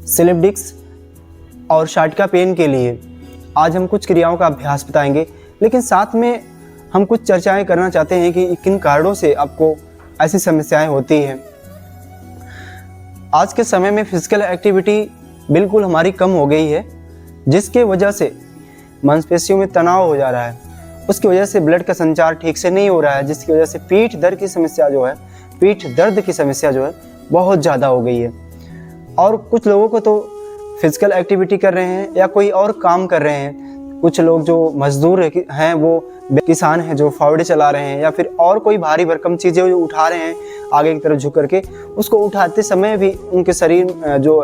Slip disc और sciatica pain के लिए आज हम कुछ क्रियाओं का अभ्यास बताएंगे, लेकिन साथ में हम कुछ चर्चाएं करना चाहते हैं कि किन कारणों से आपको ऐसी समस्याएं होती हैं। आज के समय में फिजिकल एक्टिविटी बिल्कुल हमारी कम हो गई है, जिसके वजह से मांसपेशियों में तनाव हो जा रहा है। उसकी वजह से ब्लड का संचार ठीक से नहीं हो रहा है, जिसकी वजह से पीठ दर्द की समस्या जो है बहुत ज़्यादा हो गई है। और कुछ लोगों को तो फिजिकल एक्टिविटी कर रहे हैं या कोई और काम कर रहे हैं। कुछ लोग जो मजदूर हैं, वो किसान हैं जो फावड़े चला रहे हैं, या फिर और कोई भारी भरकम चीज़ें जो उठा रहे हैं आगे की तरफ झुक करके, उसको उठाते समय भी उनके शरीर जो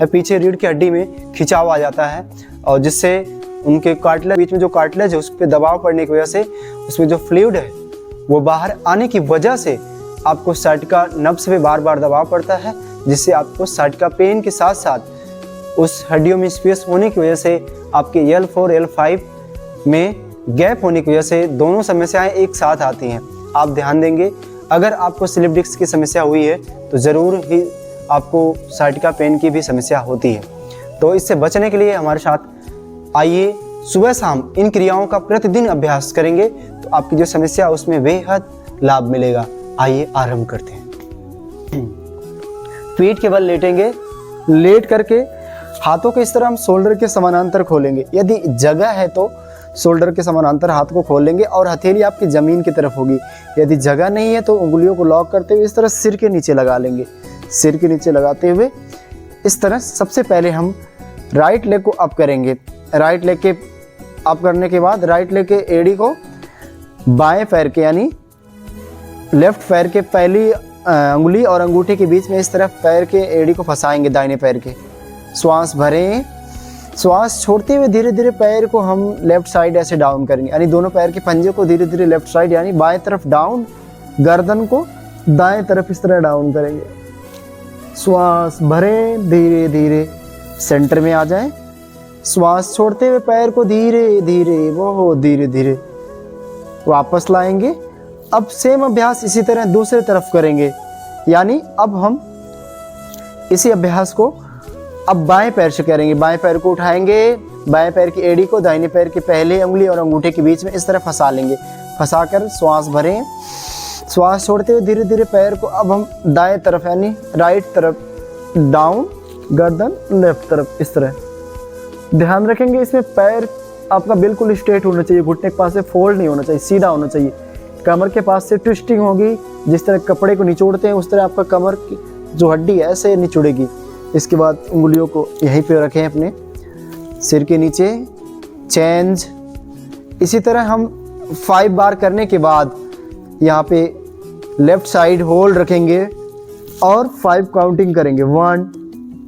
है पीछे रीढ़ की हड्डी में खिंचाव आ जाता है, और जिससे उनके कार्टिलेज बीच में जो कार्टिलेज है उस पर दबाव पड़ने की वजह से उसमें जो फ्लूइड है वो बाहर आने की वजह से आपको साइटिका नब्स पे बार बार दबाव पड़ता है, जिससे आपको साइटिका पेन के साथ साथ उस हड्डियों में स्पेस होने की वजह से आपके L4 L5 में गैप होने की वजह से दोनों समस्याएं एक साथ आती हैं। आप ध्यान देंगे, अगर आपको स्लिप डिस्क की समस्या हुई है तो ज़रूर ही आपको साइटिका पेन की भी समस्या होती है। तो इससे बचने के लिए हमारे साथ आइए सुबह शाम इन क्रियाओं का प्रतिदिन अभ्यास करेंगे, तो आपकी जो समस्या उसमें बेहद लाभ मिलेगा। आइए आरंभ करते हैं। पीठ के बल लेटेंगे, लेट करके हाथों को इस तरह हम शोल्डर के समानांतर खोलेंगे। यदि जगह है तो शोल्डर के समानांतर हाथ को खोल लेंगे और हथेली आपकी ज़मीन की तरफ होगी। यदि जगह नहीं है तो उंगलियों को लॉक करते हुए इस तरह सिर के नीचे लगा लेंगे। सिर के नीचे लगाते हुए इस तरह सबसे पहले हम राइट लेग को अप करेंगे। राइट लेग के अप करने के बाद राइट लेग के एड़ी को बाएं पैर के यानी लेफ्ट पैर के पहली अंगुली और अंगूठे के बीच में इस तरह पैर के एड़ी को फंसाएंगे दाहिने पैर के। श्वास भरें, श्वास छोड़ते हुए धीरे धीरे पैर को हम लेफ्ट साइड ऐसे डाउन करेंगे, यानी दोनों पैर के पंजे को धीरे धीरे लेफ्ट साइड यानी बाएं तरफ डाउन, गर्दन को दाएं तरफ इस तरह डाउन करेंगे। श्वास भरें, धीरे धीरे सेंटर में आ जाएं। श्वास छोड़ते हुए पैर को धीरे धीरे बहुत धीरे धीरे वापस लाएंगे। अब सेम अभ्यास इसी तरह दूसरे तरफ करेंगे, यानी अब हम इसी अभ्यास को अब बाएं पैर से करेंगे। बाएं पैर को उठाएंगे, बाएं पैर की एड़ी को दाहिने पैर की पहले अंगुली और अंगूठे के बीच में इस तरह फंसा लेंगे। फंसाकर श्वास भरें, श्वास छोड़ते हुए धीरे धीरे पैर को अब हम दाएं तरफ यानी राइट तरफ डाउन, गर्दन लेफ्ट तरफ इस तरह। ध्यान रखेंगे इसमें पैर आपका बिल्कुल स्ट्रेट होना चाहिए, घुटने के पास से फोल्ड नहीं होना चाहिए, सीधा होना चाहिए। कमर के पास से ट्विस्टिंग होगी, जिस तरह कपड़े को निचोड़ते हैं उस तरह आपका कमर की जो हड्डी है ऐसे निचोड़ेगी। इसके बाद उंगलियों को यहीं पे रखें अपने सिर के नीचे, चेंज। इसी तरह हम 5 बार करने के बाद यहाँ पे लेफ्ट साइड होल्ड रखेंगे और 5 काउंटिंग करेंगे। 1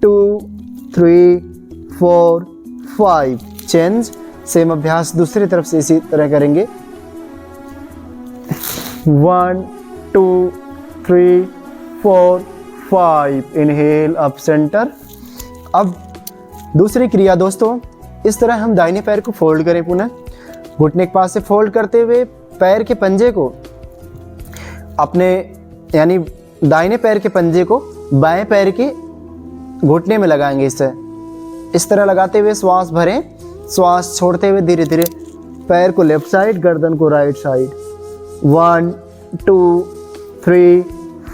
2 3 4 5, चेंज। सेम अभ्यास दूसरी तरफ से इसी तरह करेंगे। 1 2 3 4 5, इनहेल अप सेंटर। अब दूसरी क्रिया दोस्तों, इस तरह हम दाहिने पैर को फोल्ड करें, पुनः घुटने के पास से फोल्ड करते हुए पैर के पंजे को अपने यानी दाहिने पैर के पंजे को बाएं पैर के घुटने में लगाएंगे। इस तरह लगाते हुए श्वास भरें, श्वास छोड़ते हुए धीरे धीरे पैर को लेफ्ट साइड, गर्दन को राइट साइड। 1 2 3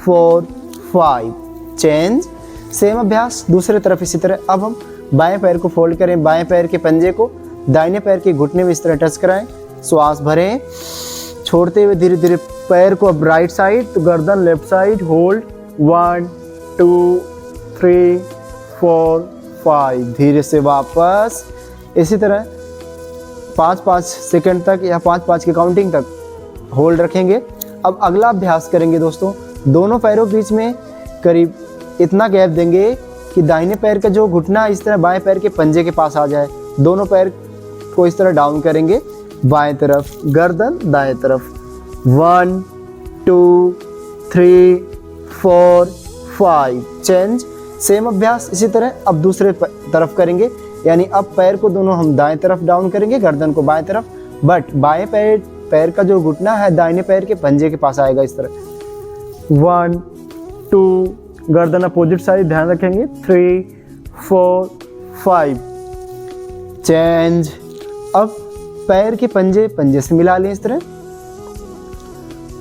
4 5, चेंज। सेम अभ्यास दूसरे तरफ इसी तरह। अब हम बाएं पैर को फोल्ड करें, बाएं पैर के पंजे को दाहिने पैर के घुटने में इस तरह टच कराएं। श्वास भरें, छोड़ते हुए धीरे धीरे पैर को अब राइट साइड तो गर्दन लेफ्ट साइड, होल्ड। 1 2 3 4 5, धीरे से वापस। इसी तरह 5-5 सेकंड तक या 5-5 की काउंटिंग तक होल्ड रखेंगे। अब अगला अभ्यास करेंगे दोस्तों, दोनों पैरों के बीच में करीब इतना गैप देंगे कि दाहिने पैर का जो घुटना इस तरह बाएं पैर के पंजे के पास आ जाए। दोनों पैर को इस तरह डाउन करेंगे, बाएं तरफ, गर्दन दाएं तरफ। 1 2 3 4 5, चेंज। सेम अभ्यास इसी तरह अब दूसरे तरफ करेंगे, यानी अब पैर को दोनों हम दाएं तरफ डाउन करेंगे, गर्दन को बाएं तरफ, बट बाएं पैर का जो घुटना है दाहिने पैर के पंजे के पास आएगा इस तरह। 1 2, गर्दन अपोजिट साइड, ध्यान रखेंगे। 3 4 5 चेंज। अब पैर के पंजे पंजे से मिला लें इस तरह,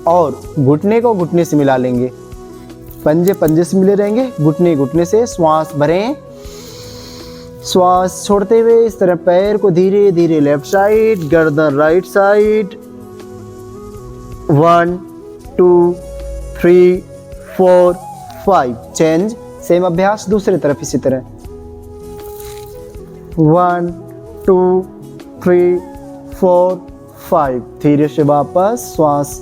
और घुटने को घुटने से मिला लेंगे। पंजे पंजे से मिले रहेंगे, घुटने घुटने से। श्वास भरें, श्वास छोड़ते हुए इस तरह पैर को धीरे धीरे लेफ्ट साइड, गर्दन राइट साइड। 1 2 3 4 5 चेंज। सेम अभ्यास दूसरी तरफ इसी तरह। 1 2 3 4 5 धीरे से वापस, श्वास